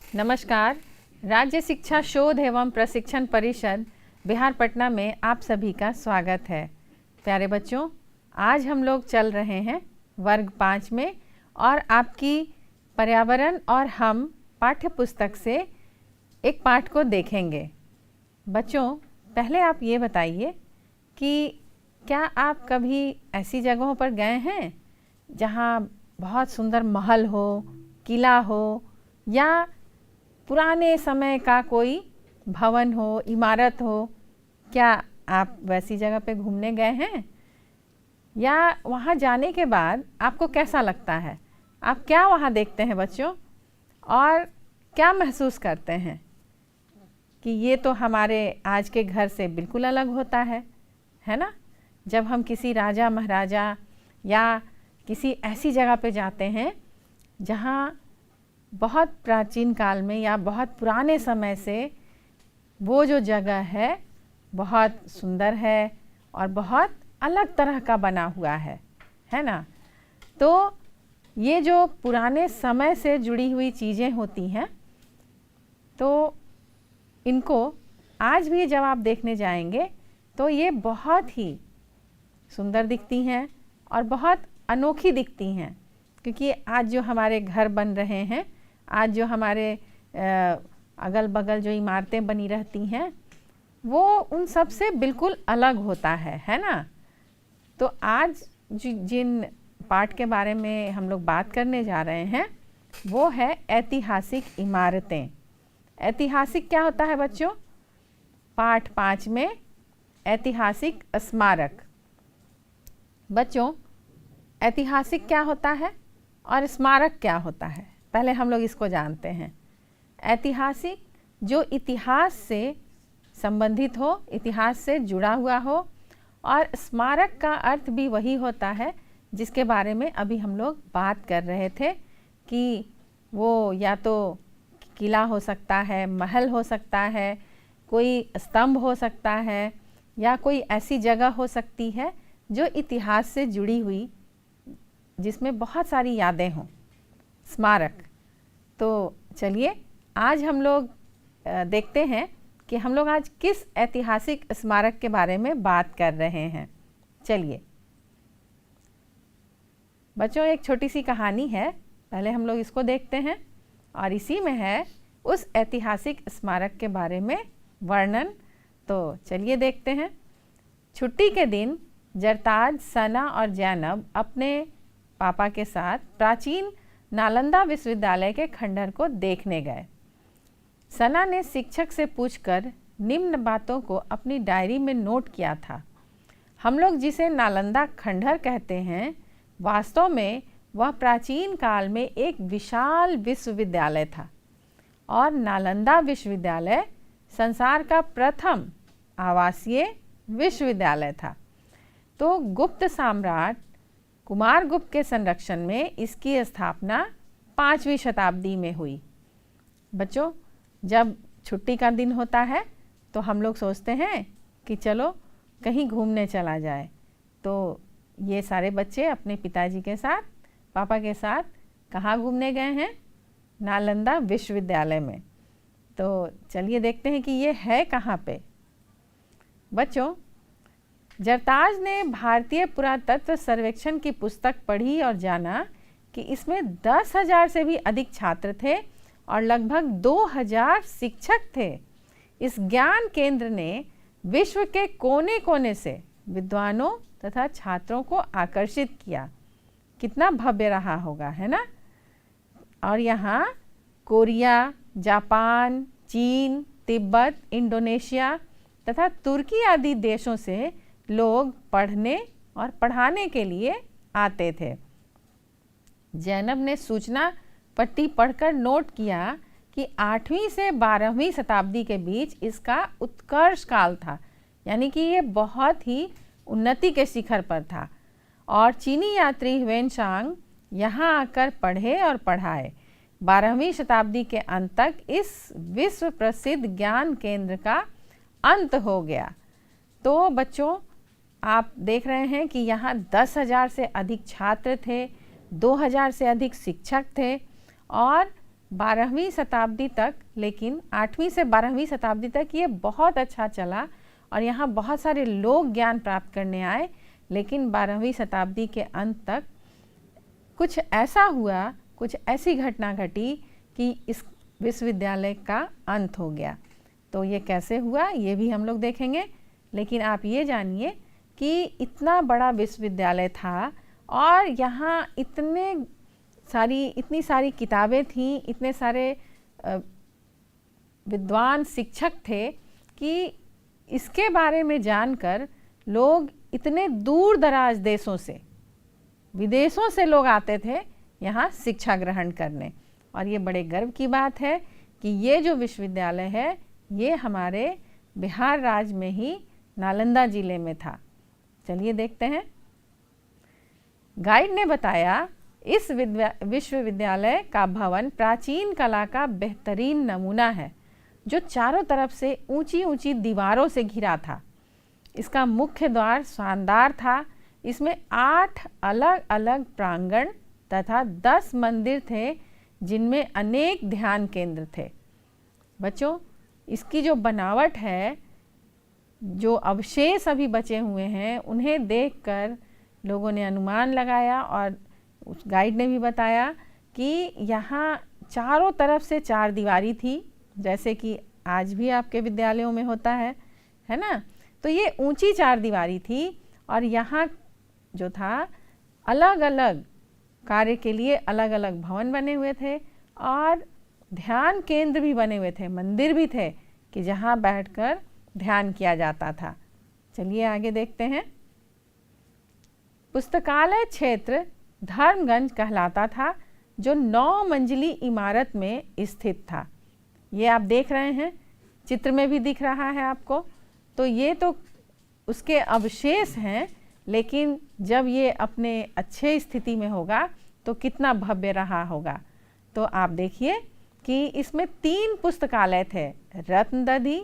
नमस्कार। राज्य शिक्षा शोध एवं प्रशिक्षण परिषद बिहार पटना में आप सभी का स्वागत है। प्यारे बच्चों, आज हम लोग चल रहे हैं वर्ग 5 में और आपकी पर्यावरण और हम पाठ्य पुस्तक से एक पाठ को देखेंगे। बच्चों, पहले आप ये बताइए कि क्या आप कभी ऐसी जगहों पर गए हैं जहाँ बहुत सुंदर महल हो, किला हो या पुराने समय का कोई भवन हो, इमारत हो? क्या आप वैसी जगह पे घूमने गए हैं? या वहाँ जाने के बाद आपको कैसा लगता है? आप क्या वहाँ देखते हैं बच्चों, और क्या महसूस करते हैं कि ये तो हमारे आज के घर से बिल्कुल अलग होता है ना? जब हम किसी राजा महाराजा या किसी ऐसी जगह पे जाते हैं जहाँ बहुत प्राचीन काल में या बहुत पुराने समय से वो जो जगह है बहुत सुंदर है और बहुत अलग तरह का बना हुआ है ना? तो ये जो पुराने समय से जुड़ी हुई चीज़ें होती हैं, तो इनको आज भी जब आप देखने जाएंगे तो ये बहुत ही सुंदर दिखती हैं और बहुत अनोखी दिखती हैं, क्योंकि आज जो हमारे घर बन रहे हैं, आज जो हमारे अगल बगल जो इमारतें बनी रहती हैं, वो उन सब से बिल्कुल अलग होता है ना? तो आज जिन पाठ के बारे में हम लोग बात करने जा रहे हैं वो है ऐतिहासिक इमारतें। ऐतिहासिक क्या होता है बच्चों? पाठ 5 में ऐतिहासिक स्मारक। बच्चों, ऐतिहासिक क्या होता है और स्मारक क्या होता है? पहले हम लोग इसको जानते हैं। ऐतिहासिक जो इतिहास से संबंधित हो, इतिहास से जुड़ा हुआ हो, और स्मारक का अर्थ भी वही होता है जिसके बारे में अभी हम लोग बात कर रहे थे कि वो या तो किला हो सकता है, महल हो सकता है, कोई स्तंभ हो सकता है, या कोई ऐसी जगह हो सकती है जो इतिहास से जुड़ी हुई, जिसमें बहुत सारी यादें हों। स्मारक। तो चलिए आज हम लोग देखते हैं कि हम लोग आज किस ऐतिहासिक स्मारक के बारे में बात कर रहे हैं। चलिए बच्चों, एक छोटी सी कहानी है, पहले हम लोग इसको देखते हैं और इसी में है उस ऐतिहासिक स्मारक के बारे में वर्णन। तो चलिए देखते हैं। छुट्टी के दिन जरताज, सना और जैनब अपने पापा के साथ प्राचीन नालंदा विश्वविद्यालय के खंडहर को देखने गए। सना ने शिक्षक से पूछकर निम्न बातों को अपनी डायरी में नोट किया था। हम लोग जिसे नालंदा खंडहर कहते हैं, वास्तव में वह प्राचीन काल में एक विशाल विश्वविद्यालय था, और नालंदा विश्वविद्यालय संसार का प्रथम आवासीय विश्वविद्यालय था। तो गुप्त सम्राट कुमारगुप्त के संरक्षण में इसकी स्थापना 5वीं शताब्दी में हुई। बच्चों, जब छुट्टी का दिन होता है तो हम लोग सोचते हैं कि चलो कहीं घूमने चला जाए। तो ये सारे बच्चे अपने पिताजी के साथ, पापा के साथ कहाँ घूमने गए हैं? नालंदा विश्वविद्यालय में। तो चलिए देखते हैं कि ये है कहाँ पे। बच्चों, जरताज ने भारतीय पुरातत्व सर्वेक्षण की पुस्तक पढ़ी और जाना कि इसमें 10,000 से भी अधिक छात्र थे और लगभग 2,000 शिक्षक थे। इस ज्ञान केंद्र ने विश्व के कोने कोने से विद्वानों तथा छात्रों को आकर्षित किया। कितना भव्य रहा होगा, है ना? और यहाँ कोरिया, जापान, चीन, तिब्बत, इंडोनेशिया तथा तुर्की आदि देशों से लोग पढ़ने और पढ़ाने के लिए आते थे। जैनब ने सूचना पट्टी पढ़कर नोट किया कि 8वीं से 12वीं शताब्दी के बीच इसका उत्कर्ष काल था, यानी कि ये बहुत ही उन्नति के शिखर पर था। और चीनी यात्री ह्वेनसांग यहाँ आकर पढ़े और पढ़ाए। 12वीं शताब्दी के अंत तक इस विश्व प्रसिद्ध ज्ञान केंद्र का अंत हो गया। तो बच्चों, आप देख रहे हैं कि यहाँ 10,000 से अधिक छात्र थे, 2,000 से अधिक शिक्षक थे और 12वीं शताब्दी तक, लेकिन 8वीं से 12वीं शताब्दी तक ये बहुत अच्छा चला और यहाँ बहुत सारे लोग ज्ञान प्राप्त करने आए। लेकिन 12वीं शताब्दी के अंत तक कुछ ऐसा हुआ, कुछ ऐसी घटना घटी कि इस विश्वविद्यालय का अंत हो गया। तो ये कैसे हुआ ये भी हम लोग देखेंगे। लेकिन आप ये जानिए कि इतना बड़ा विश्वविद्यालय था और यहाँ इतनी सारी किताबें थीं, इतने सारे विद्वान शिक्षक थे कि इसके बारे में जानकर लोग इतने दूर दराज देशों से, विदेशों से लोग आते थे यहाँ शिक्षा ग्रहण करने। और ये बड़े गर्व की बात है कि ये जो विश्वविद्यालय है ये हमारे बिहार राज्य में ही नालंदा जिले में था। चलिए देखते हैं। गाइड ने बताया इस विश्वविद्यालय का भवन प्राचीन कला का बेहतरीन नमूना है जो चारों तरफ से ऊंची ऊंची दीवारों से घिरा था। इसका मुख्य द्वार शानदार था। इसमें 8 अलग अलग प्रांगण तथा 10 मंदिर थे जिनमें अनेक ध्यान केंद्र थे। बच्चों, इसकी जो बनावट है, जो अवशेष अभी बचे हुए हैं, उन्हें देखकर लोगों ने अनुमान लगाया और उस गाइड ने भी बताया कि यहाँ चारों तरफ से 4 दीवारी थी, जैसे कि आज भी आपके विद्यालयों में होता है ना। तो ये ऊंची 4 दीवारी थी और यहाँ जो था अलग अलग कार्य के लिए अलग अलग भवन बने हुए थे और ध्यान केंद्र भी बने हुए थे, मंदिर भी थे कि जहाँ बैठकर ध्यान किया जाता था। चलिए आगे देखते हैं। पुस्तकालय क्षेत्र धर्मगंज कहलाता था जो 9 मंजिली इमारत में स्थित था। ये आप देख रहे हैं, चित्र में भी दिख रहा है आपको। तो ये तो उसके अवशेष हैं, लेकिन जब ये अपने अच्छे स्थिति में होगा तो कितना भव्य रहा होगा। तो आप देखिए कि इसमें 3 पुस्तकालय थे, रत्नदधि,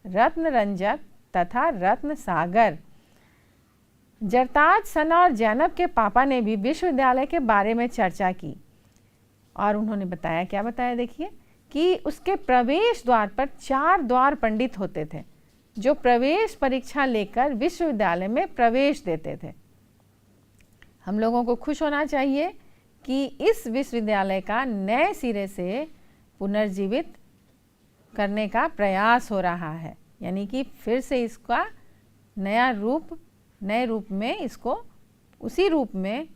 रत्नरंजक तथा रत्न सागर। जरताज सना और जैनब के पापा ने भी विश्वविद्यालय के बारे में चर्चा की और उन्होंने बताया, क्या बताया देखिए, कि उसके प्रवेश द्वार पर 4 द्वार पंडित होते थे जो प्रवेश परीक्षा लेकर विश्वविद्यालय में प्रवेश देते थे। हम लोगों को खुश होना चाहिए कि इस विश्वविद्यालय का नए सिरे से पुनर्जीवित करने का प्रयास हो रहा है, यानी कि फिर से इसका नए रूप में इसको उसी रूप में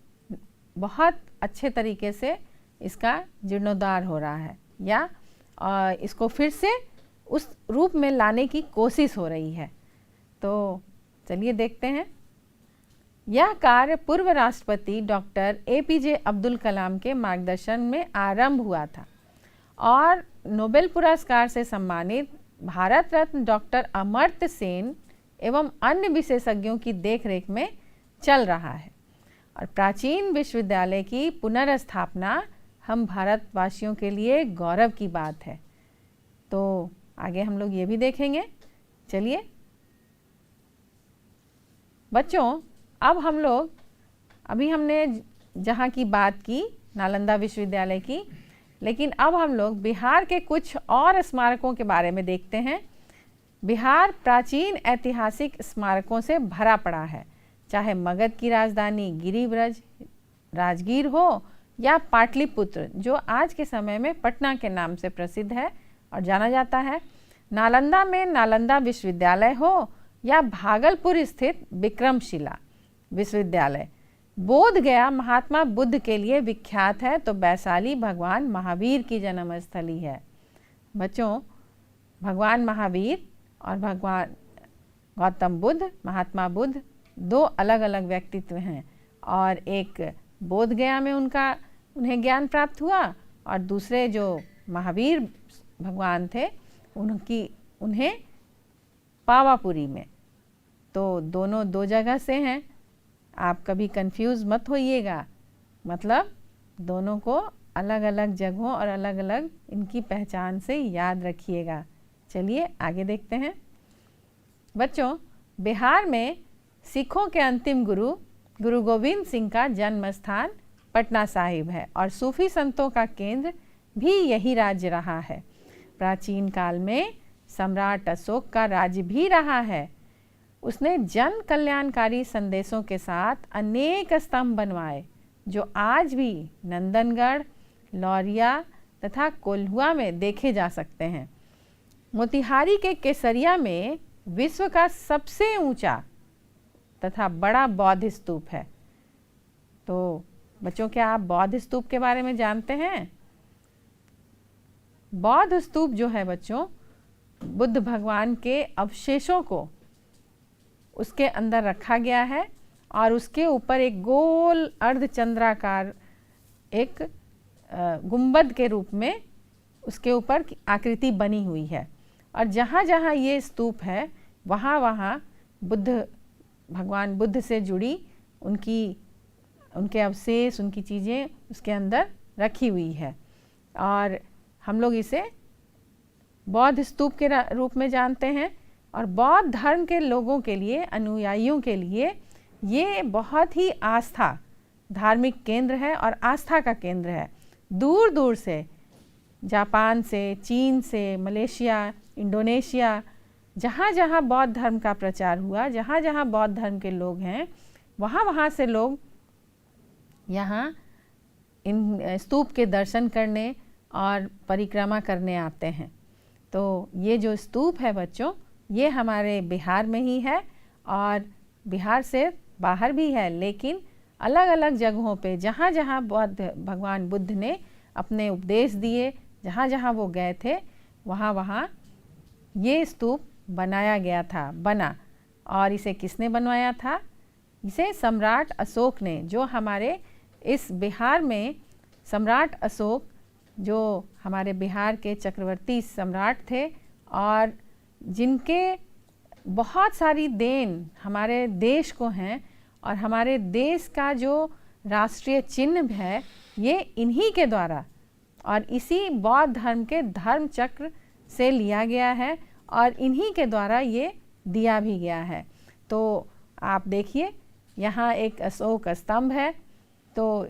बहुत अच्छे तरीके से इसका जीर्णोद्धार हो रहा है या इसको फिर से उस रूप में लाने की कोशिश हो रही है। तो चलिए देखते हैं। यह कार्य पूर्व राष्ट्रपति डॉक्टर APJ अब्दुल कलाम के मार्गदर्शन में आरंभ हुआ था और नोबेल पुरस्कार से सम्मानित भारत रत्न डॉक्टर अमर्त्य सेन एवं अन्य विशेषज्ञों की देखरेख में चल रहा है। और प्राचीन विश्वविद्यालय की पुनर्स्थापना हम भारतवासियों के लिए गौरव की बात है। तो आगे हम लोग ये भी देखेंगे। चलिए बच्चों, अब हम लोग अभी हमने जहाँ की बात की नालंदा विश्वविद्यालय की, लेकिन अब हम लोग बिहार के कुछ और स्मारकों के बारे में देखते हैं। बिहार प्राचीन ऐतिहासिक स्मारकों से भरा पड़ा है, चाहे मगध की राजधानी गिरिब्रज राजगीर हो या पाटलिपुत्र जो आज के समय में पटना के नाम से प्रसिद्ध है और जाना जाता है। नालंदा में नालंदा विश्वविद्यालय हो या भागलपुर स्थित विक्रमशिला विश्वविद्यालय। बोध गया महात्मा बुद्ध के लिए विख्यात है, तो वैशाली भगवान महावीर की जन्मस्थली है। बच्चों, भगवान महावीर और भगवान गौतम बुद्ध, महात्मा बुद्ध 2 अलग अलग व्यक्तित्व हैं और एक बोध गया में उन्हें ज्ञान प्राप्त हुआ और दूसरे जो महावीर भगवान थे उन्हें पावापुरी में। तो दोनों 2 जगह से हैं, आप कभी कंफ्यूज मत होइएगा, मतलब दोनों को अलग अलग जगहों और अलग अलग इनकी पहचान से याद रखिएगा। चलिए आगे देखते हैं। बच्चों, बिहार में सिखों के अंतिम गुरु गोविंद सिंह का जन्म स्थान पटना साहिब है और सूफी संतों का केंद्र भी यही राज्य रहा है। प्राचीन काल में सम्राट अशोक का राज्य भी रहा है। उसने जन कल्याणकारी संदेशों के साथ अनेक स्तंभ बनवाए जो आज भी नंदनगढ़, लौरिया तथा कोल्हुआ में देखे जा सकते हैं। मोतिहारी के केसरिया में विश्व का सबसे ऊंचा तथा बड़ा बौद्ध स्तूप है। तो बच्चों, क्या आप बौद्ध स्तूप के बारे में जानते हैं? बौद्ध स्तूप जो है बच्चों, बुद्ध भगवान के अवशेषों को उसके अंदर रखा गया है और उसके ऊपर एक गोल अर्धचंद्राकार एक गुंबद के रूप में उसके ऊपर आकृति बनी हुई है। और जहाँ जहाँ ये स्तूप है वहाँ वहाँ भगवान बुद्ध से जुड़ी उनके अवशेष, उनकी चीज़ें उसके अंदर रखी हुई है। और हम लोग इसे बौद्ध स्तूप के रूप में जानते हैं। और बौद्ध धर्म के लोगों के लिए, अनुयायियों के लिए ये बहुत ही आस्था, धार्मिक केंद्र है और आस्था का केंद्र है। दूर दूर से, जापान से, चीन से, मलेशिया, इंडोनेशिया, जहाँ जहाँ बौद्ध धर्म का प्रचार हुआ, जहाँ जहाँ बौद्ध धर्म के लोग हैं, वहाँ वहाँ से लोग यहाँ इन स्तूप के दर्शन करने और परिक्रमा करने आते हैं। तो ये जो स्तूप है बच्चों, ये हमारे बिहार में ही है और बिहार से बाहर भी है, लेकिन अलग अलग जगहों पे जहाँ जहाँ भगवान बुद्ध ने अपने उपदेश दिए, जहाँ जहाँ वो गए थे, वहाँ वहाँ ये स्तूप बनाया गया था, बना। और इसे किसने बनवाया था? इसे सम्राट अशोक ने, जो हमारे इस बिहार में सम्राट अशोक, जो हमारे बिहार के चक्रवर्ती सम्राट थे और जिनके बहुत सारी देन हमारे देश को हैं, और हमारे देश का जो राष्ट्रीय चिन्ह है ये इन्हीं के द्वारा और इसी बौद्ध धर्म के धर्म चक्र से लिया गया है और इन्हीं के द्वारा ये दिया भी गया है। तो आप देखिए, यहाँ एक अशोक स्तंभ है। तो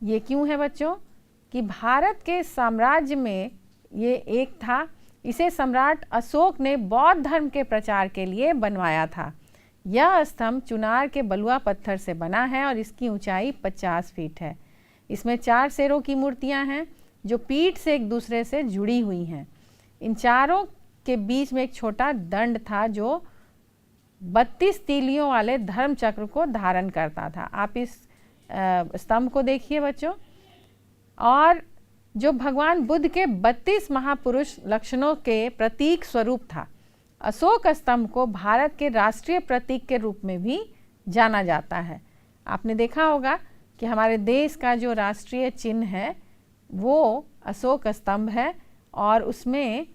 ये क्यों है बच्चों? कि भारत के साम्राज्य में ये एक था। इसे सम्राट अशोक ने बौद्ध धर्म के प्रचार के लिए बनवाया था। यह स्तंभ चुनार के बलुआ पत्थर से बना है और इसकी ऊंचाई 50 फीट है। इसमें 4 शेरों की मूर्तियां हैं जो पीठ से एक दूसरे से जुड़ी हुई हैं। इन चारों के बीच में एक छोटा दंड था जो 32 तीलियों वाले धर्म चक्र को धारण करता था। आप इस स्तंभ को देखिए बच्चों। और जो भगवान बुद्ध के 32 महापुरुष लक्षणों के प्रतीक स्वरूप था। अशोक स्तंभ को भारत के राष्ट्रीय प्रतीक के रूप में भी जाना जाता है। आपने देखा होगा कि हमारे देश का जो राष्ट्रीय चिन्ह है वो अशोक स्तंभ है और उसमें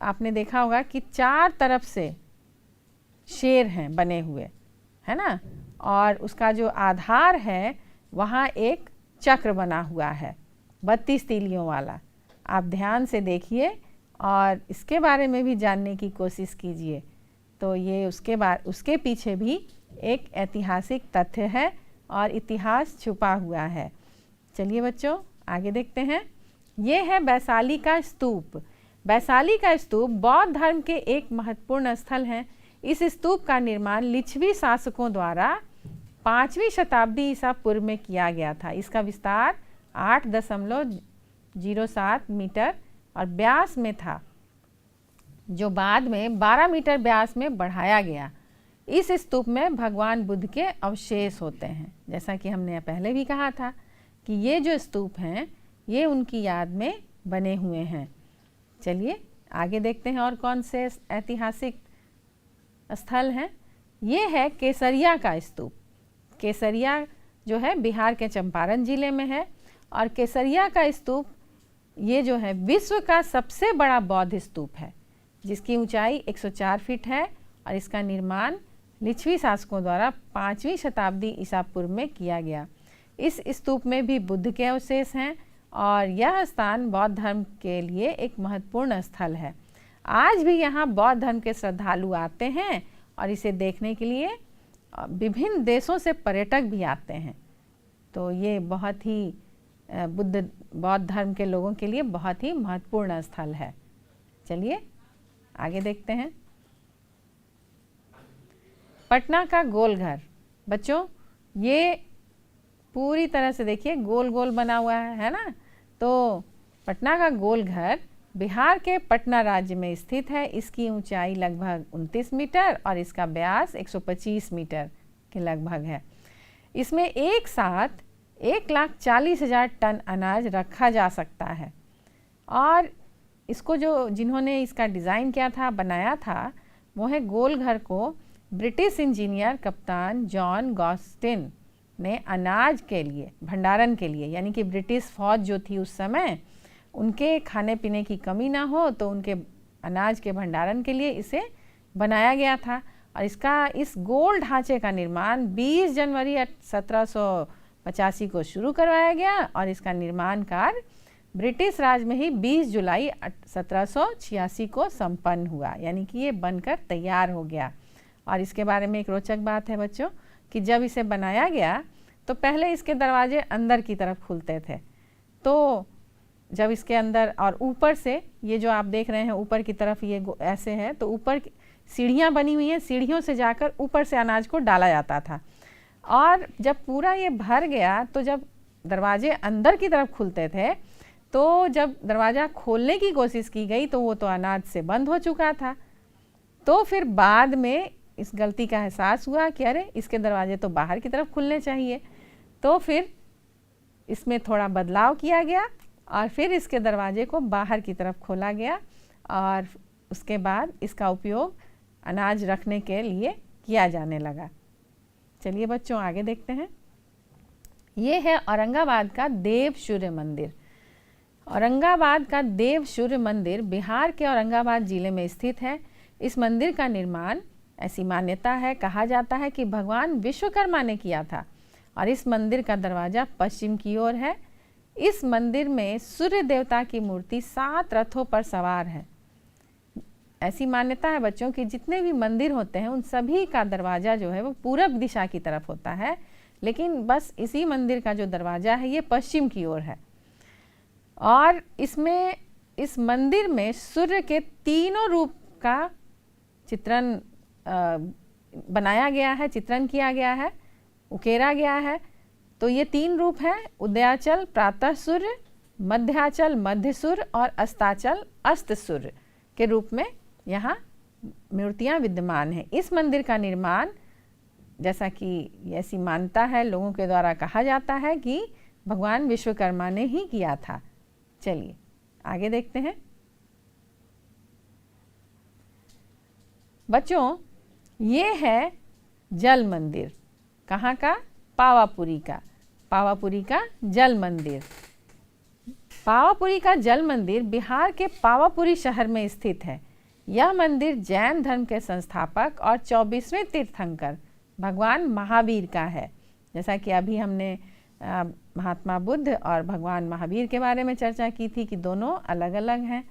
आपने देखा होगा कि 4 तरफ से शेर हैं बने हुए, है ना, और उसका जो आधार है वहाँ एक चक्र बना हुआ है 32 तीलियों वाला। आप ध्यान से देखिए और इसके बारे में भी जानने की कोशिश कीजिए। तो ये उसके पीछे भी एक ऐतिहासिक तथ्य है और इतिहास छुपा हुआ है। चलिए बच्चों आगे देखते हैं। ये है वैशाली का स्तूप। वैशाली का स्तूप बौद्ध धर्म के एक महत्वपूर्ण स्थल है। इस स्तूप का निर्माण लिच्छवी शासकों द्वारा 5वीं शताब्दी ईसा पूर्व में किया गया था। इसका विस्तार 8.07 मीटर और व्यास में था, जो बाद में 12 मीटर व्यास में बढ़ाया गया। इस स्तूप में भगवान बुद्ध के अवशेष होते हैं। जैसा कि हमने पहले भी कहा था कि ये जो स्तूप हैं ये उनकी याद में बने हुए हैं। चलिए आगे देखते हैं और कौन से ऐतिहासिक स्थल हैं। ये है केसरिया का स्तूप। केसरिया जो है बिहार के चंपारण जिले में है और केसरिया का स्तूप ये जो है विश्व का सबसे बड़ा बौद्ध स्तूप है, जिसकी ऊंचाई 104 फीट है और इसका निर्माण लिच्छवी शासकों द्वारा 5वीं शताब्दी ईसा पूर्व में किया गया। इस स्तूप में भी बुद्ध के अवशेष हैं और यह स्थान बौद्ध धर्म के लिए एक महत्वपूर्ण स्थल है। आज भी यहाँ बौद्ध धर्म के श्रद्धालु आते हैं और इसे देखने के लिए विभिन्न देशों से पर्यटक भी आते हैं। तो ये बहुत ही बौद्ध धर्म के लोगों के लिए बहुत ही महत्वपूर्ण स्थल है। चलिए आगे देखते हैं। पटना का गोलघर। बच्चों ये पूरी तरह से देखिए गोल गोल बना हुआ है ना। तो पटना का गोलघर बिहार के पटना राज्य में स्थित है। इसकी ऊंचाई लगभग 29 मीटर और इसका व्यास 125 मीटर के लगभग है। इसमें एक साथ 1,40,000 टन अनाज रखा जा सकता है। और इसको जिन्होंने इसका डिज़ाइन किया था, बनाया था, वो है गोलघर को ब्रिटिश इंजीनियर कप्तान जॉन गॉस्टिन ने अनाज के लिए, भंडारण के लिए, यानी कि ब्रिटिश फौज जो थी उस समय, उनके खाने पीने की कमी ना हो तो उनके अनाज के भंडारण के लिए इसे बनाया गया था। और इस गोल ढांचे का निर्माण 20 जनवरी 1785 को शुरू करवाया गया और इसका निर्माण कार्य ब्रिटिश राज में ही 20 जुलाई 1786 को संपन्न हुआ, यानी कि ये बनकर तैयार हो गया। और इसके बारे में एक रोचक बात है बच्चों कि जब इसे बनाया गया तो पहले इसके दरवाजे अंदर की तरफ खुलते थे। तो जब इसके अंदर और ऊपर से ये जो आप देख रहे हैं ऊपर की तरफ ये ऐसे है, तो ऊपर सीढ़ियाँ बनी हुई हैं, सीढ़ियों से जाकर ऊपर से अनाज को डाला जाता था। और जब पूरा ये भर गया तो जब दरवाजे अंदर की तरफ खुलते थे तो जब दरवाज़ा खोलने की कोशिश की गई तो वो तो अनाज से बंद हो चुका था। तो फिर बाद में इस गलती का एहसास हुआ कि अरे इसके दरवाजे तो बाहर की तरफ खुलने चाहिए। तो फिर इसमें थोड़ा बदलाव किया गया और फिर इसके दरवाजे को बाहर की तरफ खोला गया और उसके बाद इसका उपयोग अनाज रखने के लिए किया जाने लगा। चलिए बच्चों आगे देखते हैं। ये है औरंगाबाद का देव सूर्य मंदिर। औरंगाबाद का देव सूर्य मंदिर बिहार के औरंगाबाद जिले में स्थित है। इस मंदिर का निर्माण, ऐसी मान्यता है, कहा जाता है कि भगवान विश्वकर्मा ने किया था और इस मंदिर का दरवाज़ा पश्चिम की ओर है। इस मंदिर में सूर्य देवता की मूर्ति 7 रथों पर सवार है। ऐसी मान्यता है बच्चों कि जितने भी मंदिर होते हैं उन सभी का दरवाज़ा जो है वो पूरब दिशा की तरफ होता है, लेकिन बस इसी मंदिर का जो दरवाज़ा है ये पश्चिम की ओर है। और इसमें इस मंदिर में सूर्य के तीनों रूप का चित्रण बनाया गया है, चित्रण किया गया है, उकेरा गया है। तो ये 3 रूप हैं, उदयाचल प्रातः सूर्य, मध्याचल मध्य सूर्य और अस्ताचल अस्त सूर्य के रूप में यहाँ मूर्तियाँ विद्यमान हैं। इस मंदिर का निर्माण, जैसा कि ऐसी मान्यता है, लोगों के द्वारा कहा जाता है कि भगवान विश्वकर्मा ने ही किया था। चलिए आगे देखते हैं। बच्चों ये है जल मंदिर। कहाँ का? पावापुरी का। पावापुरी का जल मंदिर। पावापुरी का जल मंदिर बिहार के पावापुरी शहर में स्थित है। यह मंदिर जैन धर्म के संस्थापक और 24वें तीर्थंकर भगवान महावीर का है। जैसा कि अभी हमने महात्मा बुद्ध और भगवान महावीर के बारे में चर्चा की थी कि दोनों अलग अलग हैं।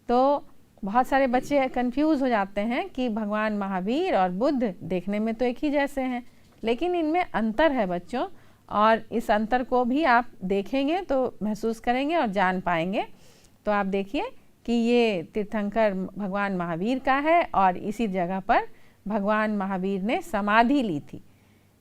तो बहुत सारे बच्चे कंफ्यूज हो जाते हैं कि भगवान महावीर और बुद्ध देखने में तो एक ही जैसे हैं, लेकिन इनमें अंतर है बच्चों। और इस अंतर को भी आप देखेंगे तो महसूस करेंगे और जान पाएंगे। तो आप देखिए कि ये तीर्थंकर भगवान महावीर का है और इसी जगह पर भगवान महावीर ने समाधि ली थी।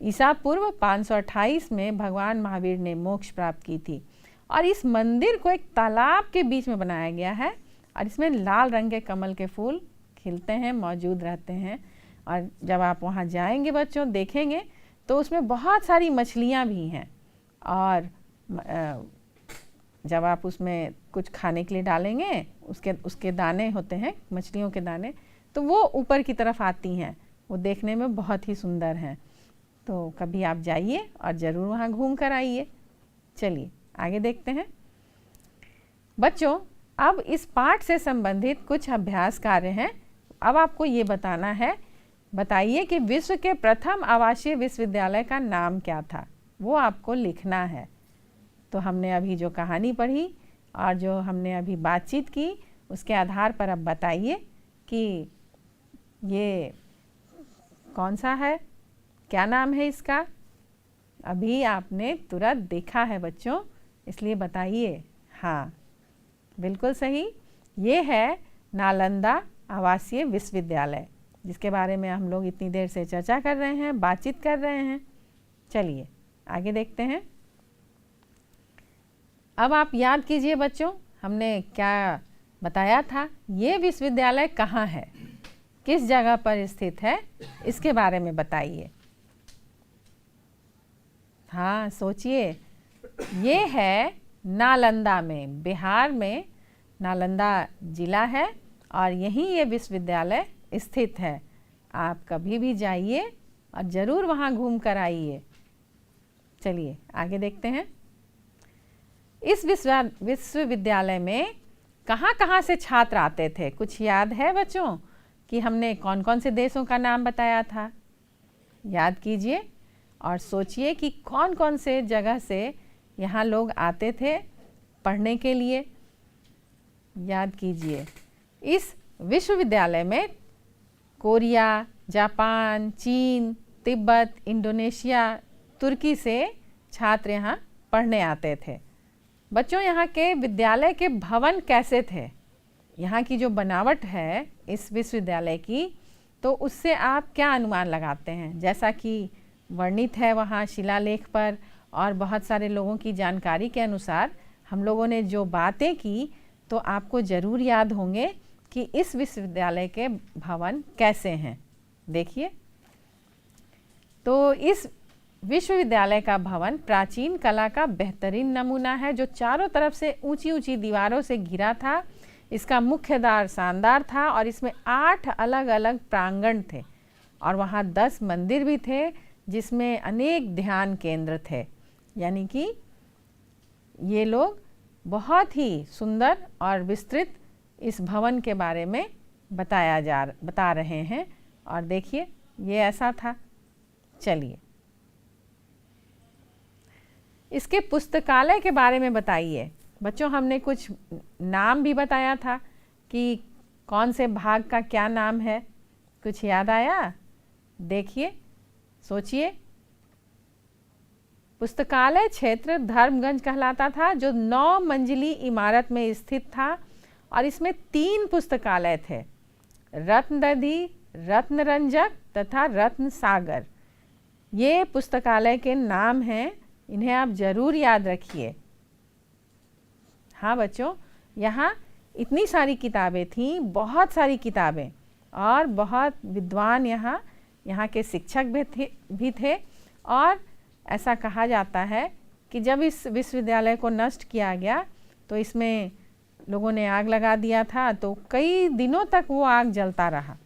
ईसा पूर्व 528 में भगवान महावीर ने मोक्ष प्राप्त की थी। और इस मंदिर को एक तालाब के बीच में बनाया गया है और इसमें लाल रंग के कमल के फूल खिलते हैं, मौजूद रहते हैं। और जब आप वहाँ जाएंगे बच्चों, देखेंगे तो उसमें बहुत सारी मछलियाँ भी हैं। और जब आप उसमें कुछ खाने के लिए डालेंगे, उसके दाने होते हैं, मछलियों के दाने, तो वो ऊपर की तरफ आती हैं। वो देखने में बहुत ही सुंदर हैं। तो कभी आप जाइए और ज़रूर वहाँ घूम कर आइए। चलिए आगे देखते हैं। बच्चों अब इस पाठ से संबंधित कुछ अभ्यास कार्य हैं। अब आपको ये बताना है, बताइए कि विश्व के प्रथम आवासीय विश्वविद्यालय का नाम क्या था। वो आपको लिखना है। तो हमने अभी जो कहानी पढ़ी और जो हमने अभी बातचीत की, उसके आधार पर अब बताइए कि ये कौन सा है, क्या नाम है इसका। अभी आपने तुरंत देखा है बच्चों, इसलिए बताइए। हाँ, बिल्कुल सही, ये है नालंदा आवासीय विश्वविद्यालय, जिसके बारे में हम लोग इतनी देर से चर्चा कर रहे हैं, बातचीत कर रहे हैं। चलिए आगे देखते हैं। अब आप याद कीजिए बच्चों, हमने क्या बताया था, ये विश्वविद्यालय कहाँ है, किस जगह पर स्थित है, इसके बारे में बताइए। हाँ सोचिए, ये है नालंदा में, बिहार में नालंदा जिला है और यहीं ये विश्वविद्यालय स्थित है। आप कभी भी जाइए और ज़रूर वहाँ घूम कर आइए। चलिए आगे देखते हैं। इस विश्वविद्यालय में कहाँ कहाँ से छात्र आते थे, कुछ याद है बच्चों कि हमने कौन कौन से देशों का नाम बताया था? याद कीजिए और सोचिए कि कौन कौन से जगह से यहाँ लोग आते थे पढ़ने के लिए। याद कीजिए, इस विश्वविद्यालय में कोरिया, जापान, चीन, तिब्बत, इंडोनेशिया, तुर्की से छात्र यहाँ पढ़ने आते थे। बच्चों, यहाँ के विद्यालय के भवन कैसे थे? यहाँ की जो बनावट है इस विश्वविद्यालय की, तो उससे आप क्या अनुमान लगाते हैं? जैसा कि वर्णित है वहाँ शिलालेख पर और बहुत सारे लोगों की जानकारी के अनुसार हम लोगों ने जो बातें की, तो आपको ज़रूर याद होंगे कि इस विश्वविद्यालय के भवन कैसे हैं। देखिए, तो इस विश्वविद्यालय का भवन प्राचीन कला का बेहतरीन नमूना है, जो चारों तरफ से ऊंची ऊंची दीवारों से घिरा था। इसका मुख्य द्वार शानदार था और इसमें 8 अलग अलग प्रांगण थे और वहाँ 10 मंदिर भी थे, जिसमें अनेक ध्यान केंद्र थे। यानी कि ये लोग बहुत ही सुंदर और विस्तृत इस भवन के बारे में बता रहे हैं। और देखिए, ये ऐसा था। चलिए, इसके पुस्तकालय के बारे में बताइए। बच्चों, हमने कुछ नाम भी बताया था कि कौन से भाग का क्या नाम है, कुछ याद आया? देखिए, सोचिए। पुस्तकालय क्षेत्र धर्मगंज कहलाता था, जो 9 मंजिली इमारत में स्थित था और इसमें 3 पुस्तकालय थे, रत्नदधि, रत्नरंजक तथा रत्न सागर। ये पुस्तकालय के नाम हैं, इन्हें आप ज़रूर याद रखिए। हाँ बच्चों, यहाँ इतनी सारी किताबें थीं, बहुत सारी किताबें, और बहुत विद्वान यहाँ के शिक्षक भी थे। और ऐसा कहा जाता है कि जब इस विश्वविद्यालय को नष्ट किया गया तो इसमें लोगों ने आग लगा दिया था, तो कई दिनों तक वो आग जलता रहा।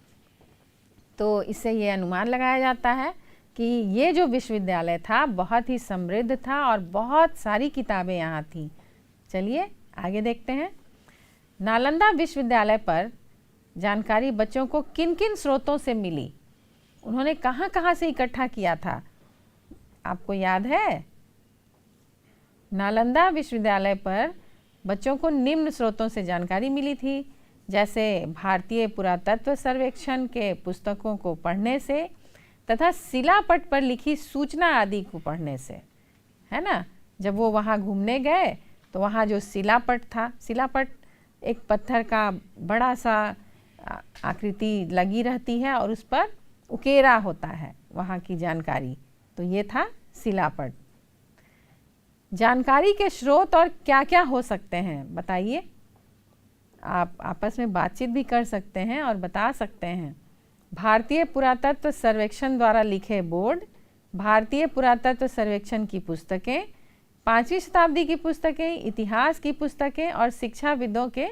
तो इससे ये अनुमान लगाया जाता है कि ये जो विश्वविद्यालय था बहुत ही समृद्ध था और बहुत सारी किताबें यहाँ थीं। चलिए आगे देखते हैं। नालंदा विश्वविद्यालय पर जानकारी बच्चों को किन किन स्रोतों से मिली? उन्होंने कहाँ कहाँ से इकट्ठा किया था, आपको याद है? नालंदा विश्वविद्यालय पर बच्चों को निम्न स्रोतों से जानकारी मिली थी, जैसे भारतीय पुरातत्व सर्वेक्षण के पुस्तकों को पढ़ने से तथा शिलापट पर लिखी सूचना आदि को पढ़ने से, है ना। जब वो वहाँ घूमने गए तो वहाँ जो शिलापट था, शिलापट एक पत्थर का बड़ा सा आकृति लगी रहती है और उस पर उकेरा होता है वहाँ की जानकारी, तो ये था शिलापट। जानकारी के स्रोत और क्या क्या हो सकते हैं बताइए। आप आपस में बातचीत भी कर सकते हैं और बता सकते हैं। भारतीय पुरातत्व सर्वेक्षण द्वारा लिखे बोर्ड, भारतीय पुरातत्व सर्वेक्षण की पुस्तकें, 5वीं शताब्दी की पुस्तकें, इतिहास की पुस्तकें और शिक्षाविदों के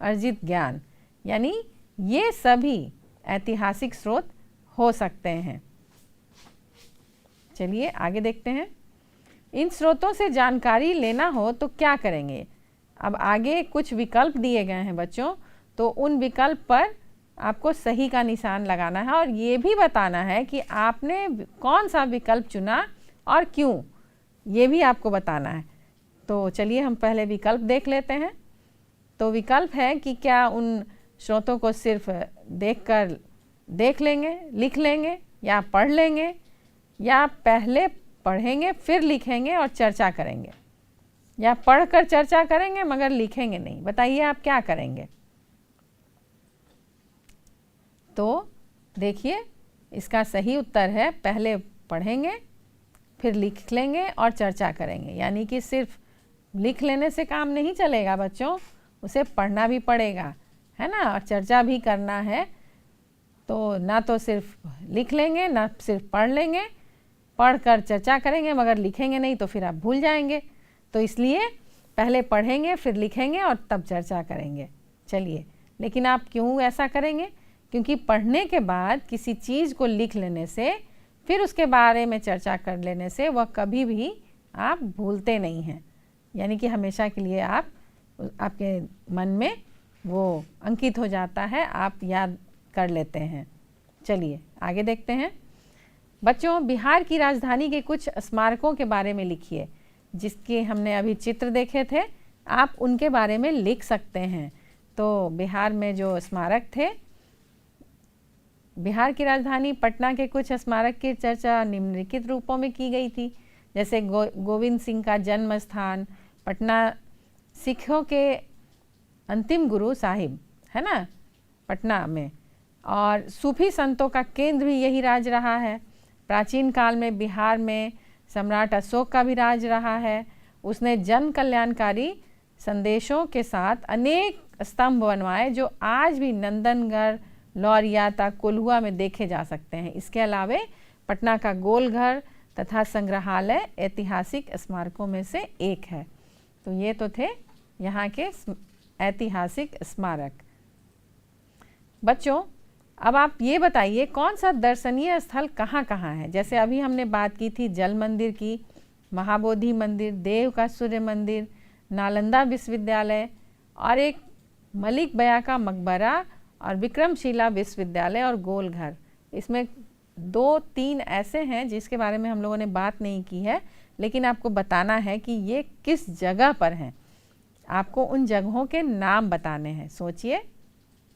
अर्जित ज्ञान, यानी ये सभी ऐतिहासिक स्रोत हो सकते हैं। चलिए आगे देखते हैं। इन स्रोतों से जानकारी लेना हो तो क्या करेंगे? अब आगे कुछ विकल्प दिए गए हैं बच्चों, तो उन विकल्प पर आपको सही का निशान लगाना है और ये भी बताना है कि आपने कौन सा विकल्प चुना और क्यों, ये भी आपको बताना है। तो चलिए हम पहले विकल्प देख लेते हैं। तो विकल्प है कि क्या उन स्रोतों को सिर्फ देख लेंगे, लिख लेंगे या पढ़ लेंगे, या पहले पढ़ेंगे फिर लिखेंगे और चर्चा करेंगे। या पढ़कर चर्चा करेंगे मगर लिखेंगे नहीं? बताइए आप क्या करेंगे? तो देखिए, इसका सही उत्तर है पहले पढ़ेंगे फिर लिख लेंगे और चर्चा करेंगे। यानी कि सिर्फ लिख लेने से काम नहीं चलेगा बच्चों, उसे पढ़ना भी पड़ेगा, है ना, और चर्चा भी करना है। तो ना तो सिर्फ लिख लेंगे ना सिर्फ पढ़ लेंगे, पढ़कर चर्चा करेंगे मगर लिखेंगे नहीं तो फिर आप भूल जाएंगे। तो इसलिए पहले पढ़ेंगे फिर लिखेंगे और तब चर्चा करेंगे। चलिए, लेकिन आप क्यों ऐसा करेंगे? क्योंकि पढ़ने के बाद किसी चीज़ को लिख लेने से फिर उसके बारे में चर्चा कर लेने से वह कभी भी आप भूलते नहीं हैं। यानी कि हमेशा के लिए आपके मन में वो अंकित हो जाता है, आप याद कर लेते हैं। चलिए आगे देखते हैं। बच्चों, बिहार की राजधानी के कुछ स्मारकों के बारे में लिखिए। जिसके हमने अभी चित्र देखे थे, आप उनके बारे में लिख सकते हैं। तो बिहार में जो स्मारक थे, बिहार की राजधानी पटना के कुछ स्मारक की चर्चा निम्नलिखित रूपों में की गई थी। जैसे गोविंद सिंह का जन्म स्थान पटना, सिखों के अंतिम गुरु साहिब, है ना, पटना में, और सूफी संतों का केंद्र भी यही राज रहा है। प्राचीन काल में बिहार में सम्राट अशोक का भी राज रहा है। उसने जन कल्याणकारी संदेशों के साथ अनेक स्तंभ बनवाए जो आज भी नंदनगढ़, लौरियाता, कोल्हुआ में देखे जा सकते हैं। इसके अलावा पटना का गोलघर तथा संग्रहालय ऐतिहासिक स्मारकों में से एक है। तो ये तो थे यहाँ के ऐतिहासिक स्मारक। बच्चों, अब आप ये बताइए कौन सा दर्शनीय स्थल कहाँ कहाँ है? जैसे अभी हमने बात की थी जल मंदिर की, महाबोधि मंदिर, देव का सूर्य मंदिर, नालंदा विश्वविद्यालय और एक मलिक बया का मकबरा और विक्रमशिला विश्वविद्यालय और गोलघर। इसमें 2-3 ऐसे हैं जिसके बारे में हम लोगों ने बात नहीं की है, लेकिन आपको बताना है कि ये किस जगह पर हैं। आपको उन जगहों के नाम बताने हैं। सोचिए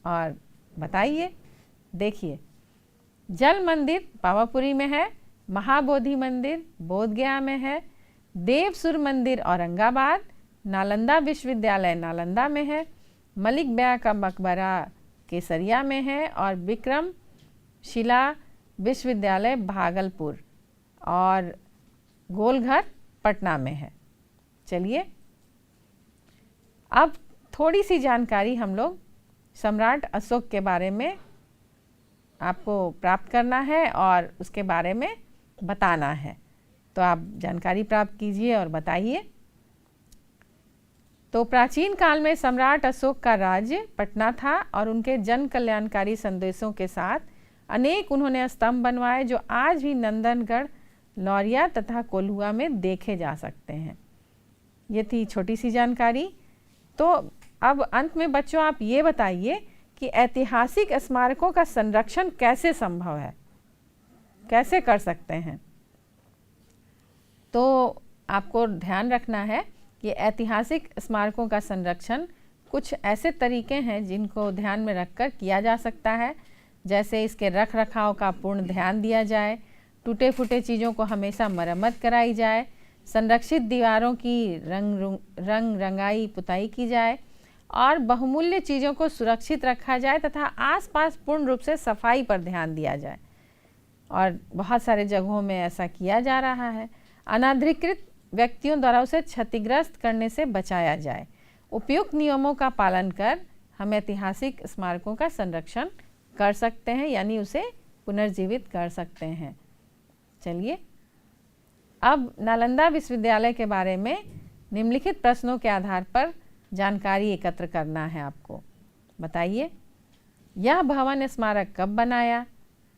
और बताइए। देखिए, जल मंदिर पावापुरी में है, महाबोधि मंदिर बोधगया में है, देवसुर मंदिर औरंगाबाद, नालंदा विश्वविद्यालय नालंदा में है, मलिक बया का मकबरा केसरिया में है और विक्रमशिला विश्वविद्यालय भागलपुर और गोलघर पटना में है। चलिए, अब थोड़ी सी जानकारी हम लोग सम्राट अशोक के बारे में आपको प्राप्त करना है और उसके बारे में बताना है। तो आप जानकारी प्राप्त कीजिए और बताइए। तो प्राचीन काल में सम्राट अशोक का राज्य पटना था और उनके जन कल्याणकारी संदेशों के साथ अनेक उन्होंने स्तंभ बनवाए जो आज भी नंदनगढ़, लौरिया तथा कोल्हुआ में देखे जा सकते हैं। ये थी छोटी सी जानकारी। तो अब अंत में बच्चों आप ये बताइए कि ऐतिहासिक स्मारकों का संरक्षण कैसे संभव है, कैसे कर सकते हैं? तो आपको ध्यान रखना है कि ऐतिहासिक स्मारकों का संरक्षण कुछ ऐसे तरीके हैं जिनको ध्यान में रखकर किया जा सकता है। जैसे इसके रख रखाव का पूर्ण ध्यान दिया जाए, टूटे फूटे चीज़ों को हमेशा मरम्मत कराई जाए, संरक्षित दीवारों की रंग रंगाई पुताई की जाए और बहुमूल्य चीज़ों को सुरक्षित रखा जाए तथा आसपास पूर्ण रूप से सफाई पर ध्यान दिया जाए। और बहुत सारे जगहों में ऐसा किया जा रहा है। अनाधिकृत व्यक्तियों द्वारा उसे क्षतिग्रस्त करने से बचाया जाए। उपयुक्त नियमों का पालन कर हम ऐतिहासिक स्मारकों का संरक्षण कर सकते हैं, यानी उसे पुनर्जीवित कर सकते हैं। चलिए, अब नालंदा विश्वविद्यालय के बारे में निम्नलिखित प्रश्नों के आधार पर जानकारी एकत्र करना है आपको। बताइए, यह भवन स्मारक कब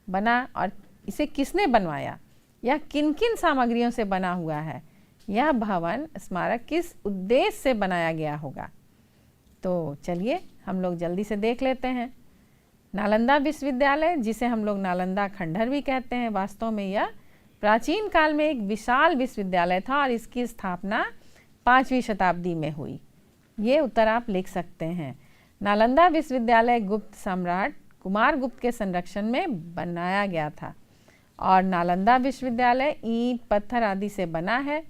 बना और इसे किसने बनवाया? यह किन किन सामग्रियों से बना हुआ है? यह भवन स्मारक किस उद्देश्य से बनाया गया होगा? तो चलिए हम लोग जल्दी से देख लेते हैं। नालंदा विश्वविद्यालय, जिसे हम लोग नालंदा खंडहर भी कहते हैं, वास्तव में यह प्राचीन काल में एक विशाल विश्वविद्यालय था और इसकी स्थापना 5वीं शताब्दी में हुई। ये उत्तर आप लिख सकते हैं। नालंदा विश्वविद्यालय गुप्त सम्राट कुमारगुप्त के संरक्षण में बनाया गया था और नालंदा विश्वविद्यालय ईंट, पत्थर आदि से बना है।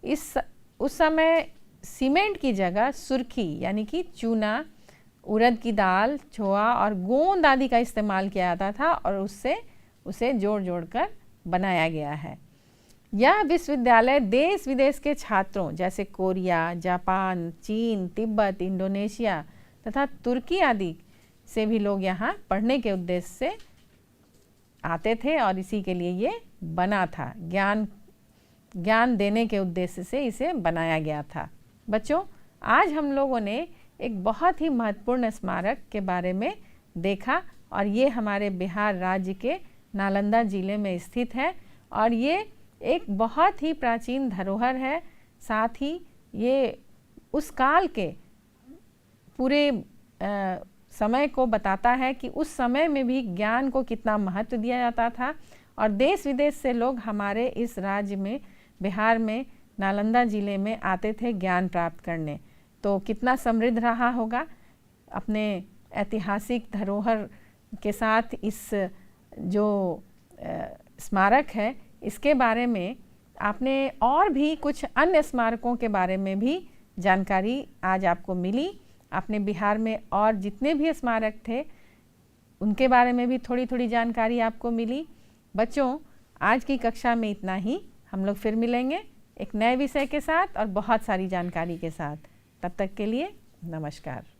उस समय सीमेंट की जगह सुर्खी यानी कि चूना, उड़द की दाल, छोआ और गोंद आदि का इस्तेमाल किया जाता था और उससे उसे जोड़ जोड़ कर बनाया गया है। यह विश्वविद्यालय देश विदेश के छात्रों जैसे कोरिया, जापान, चीन, तिब्बत, इंडोनेशिया तथा तुर्की आदि से भी लोग यहाँ पढ़ने के उद्देश्य से आते थे और इसी के लिए ये बना था। ज्ञान देने के उद्देश्य से इसे बनाया गया था। बच्चों, आज हम लोगों ने एक बहुत ही महत्वपूर्ण स्मारक के बारे में देखा और ये हमारे बिहार राज्य के नालंदा जिले में स्थित है और ये एक बहुत ही प्राचीन धरोहर है। साथ ही ये उस काल के पूरे समय को बताता है कि उस समय में भी ज्ञान को कितना महत्व दिया जाता था और देश विदेश से लोग हमारे इस राज्य में, बिहार में, नालंदा जिले में आते थे ज्ञान प्राप्त करने। तो कितना समृद्ध रहा होगा। अपने ऐतिहासिक धरोहर के साथ इस जो स्मारक है इसके बारे में आपने और भी कुछ अन्य स्मारकों के बारे में भी जानकारी आज आपको मिली। आपने बिहार में और जितने भी स्मारक थे उनके बारे में भी थोड़ी थोड़ी जानकारी आपको मिली। बच्चों, आज की कक्षा में इतना ही। हम लोग फिर मिलेंगे एक नए विषय के साथ और बहुत सारी जानकारी के साथ। तब तक के लिए नमस्कार।